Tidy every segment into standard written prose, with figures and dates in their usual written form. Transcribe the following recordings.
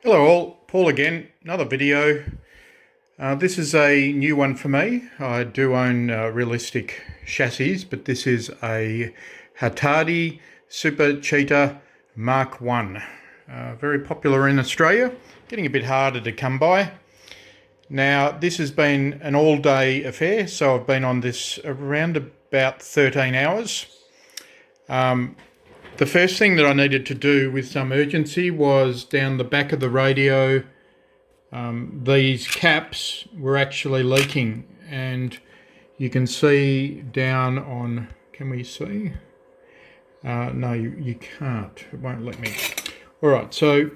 Hello all, Paul again, another video. This is a new one for me. I do own realistic chassis, but this is a Hatardi Super Cheetah Mark 1. Very popular in Australia, getting a bit harder to come by. Now this has been an all-day affair, so I've been on this around about 13 hours. The first thing that I needed to do with some urgency was down the back of the radio. These caps were actually leaking, and you can see down on, can we see? No, you can't, it won't let me. All right, so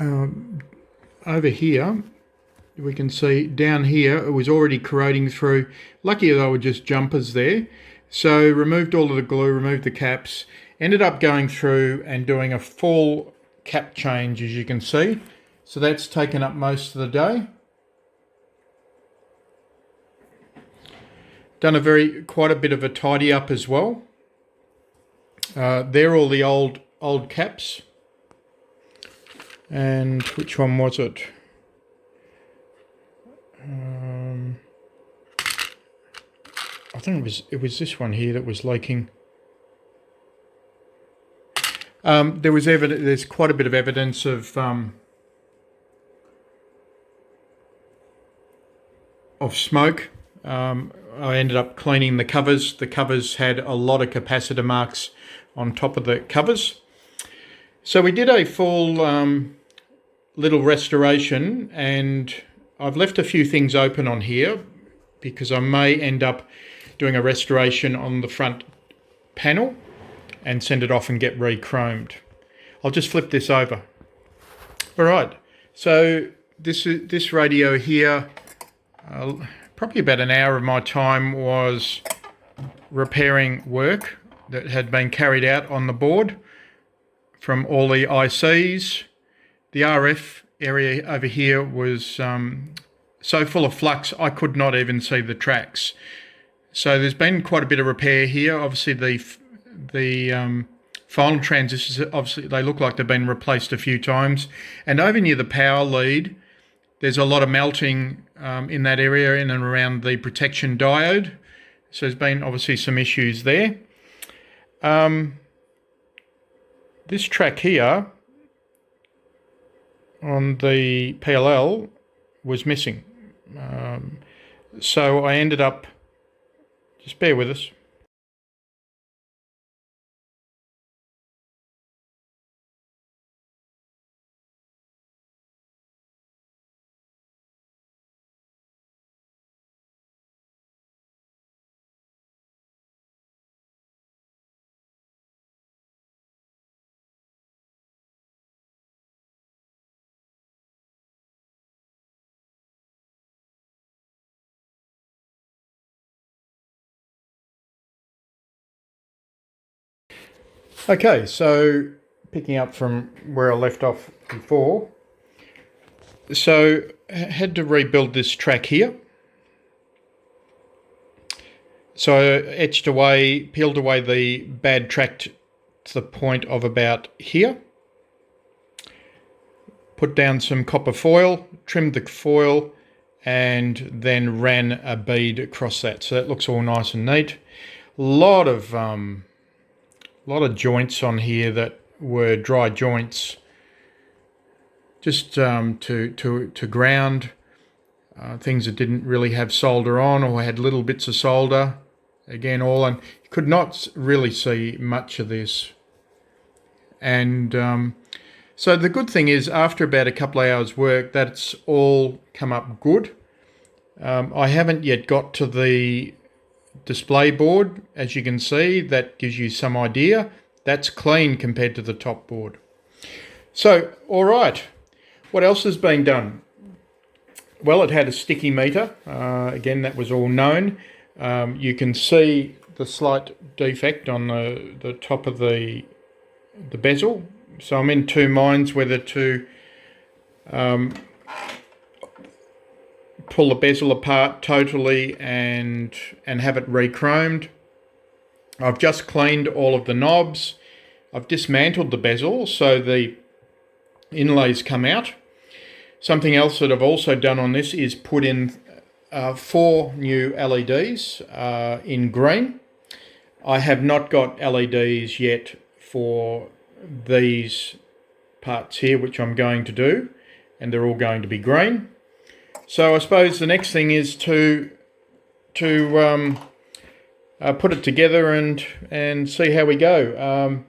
over here, we can see down here, it was already corroding through. Lucky they were just jumpers there. So removed all of the glue, removed the caps, ended up going through and doing a full cap change, as you can see. So that's taken up most of the day. Done quite a bit of a tidy up as well. They're all the old caps. And which one was it? I think it was this one here that was leaking. There's quite a bit of evidence of smoke. I ended up cleaning the covers. The covers had a lot of capacitor marks on top of the covers. So we did a full little restoration, and I've left a few things open on here because I may end up doing a restoration on the front panel and send it off and get re-chromed. I'll just flip this over. All right, so this radio here, probably about an hour of my time was repairing work that had been carried out on the board from all the ICs. The RF area over here was so full of flux I could not even see the tracks. So there's been quite a bit of repair here. Obviously the final transistors, obviously they look like they've been replaced a few times. And over near the power lead, there's a lot of melting in that area in and around the protection diode. So there's been obviously some issues there. This track here on the PLL was missing. So I ended up, just bear with us. Okay, so picking up from where I left off before. So I had to rebuild this track here. So I peeled away the bad track to the point of about here. Put down some copper foil, trimmed the foil, and then ran a bead across that. So that looks all nice and neat. A lot of joints on here that were dry joints, just to ground things that didn't really have solder on or had little bits of solder. Again, and you could not really see much of this. And so the good thing is, after about a couple of hours work, that's all come up good. I haven't yet got to the display board. As you can see, that gives you some idea. That's clean compared to the top board. So, all right, what else has been done? Well, it had a sticky meter. Again, that was all known. You can see the slight defect on the top of the bezel. So I'm in two minds whether to pull the bezel apart totally and have it re-chromed. I've just cleaned all of the knobs. I've dismantled the bezel, so the inlays come out. Something else that I've also done on this is put in 4 new LEDs in green. I have not got LEDs yet for these parts here, which I'm going to do, and they're all going to be green. So I suppose the next thing is to put it together and see how we go.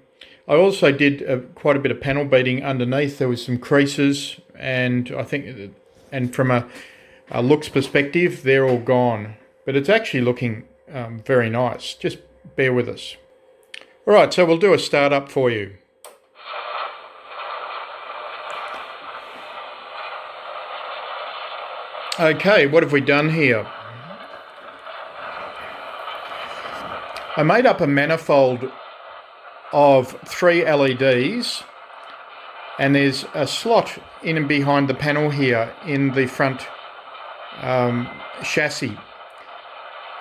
I also did quite a bit of panel beating underneath. There was some creases, and I think, and from a looks perspective, they're all gone. But it's actually looking very nice. Just bear with us. All right, so we'll do a startup for you. Okay, what have we done here? I made up a manifold of 3 LEDs, and there's a slot in and behind the panel here in the front chassis,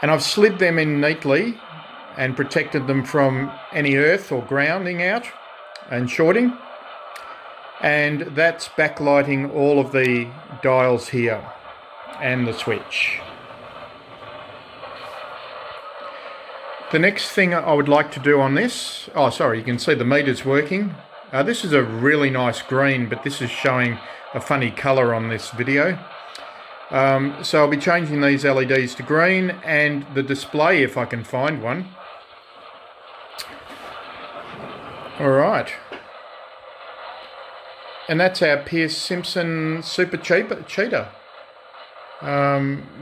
and I've slid them in neatly and protected them from any earth or grounding out and shorting, and that's backlighting all of the dials here and the switch. The next thing I would like to do on this, oh sorry, you can see the meters working. This is a really nice green, but this is showing a funny colour on this video. So I'll be changing these LEDs to green, and the display, if I can find one. Alright. And that's our Pierce Simpson Super Cheetah.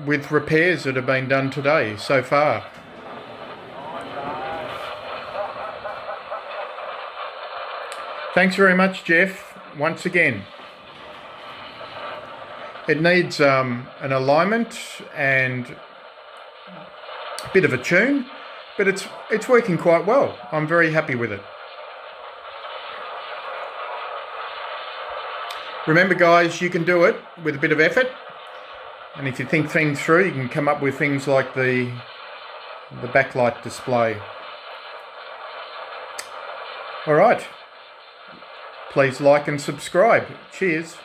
With repairs that have been done today so far. Thanks very much, Jeff, once again. It needs an alignment and a bit of a tune, but it's working quite well. I'm very happy with it. Remember guys, you can do it with a bit of effort, and if you think things through, you can come up with things like the backlight display. All right. Please like and subscribe. Cheers.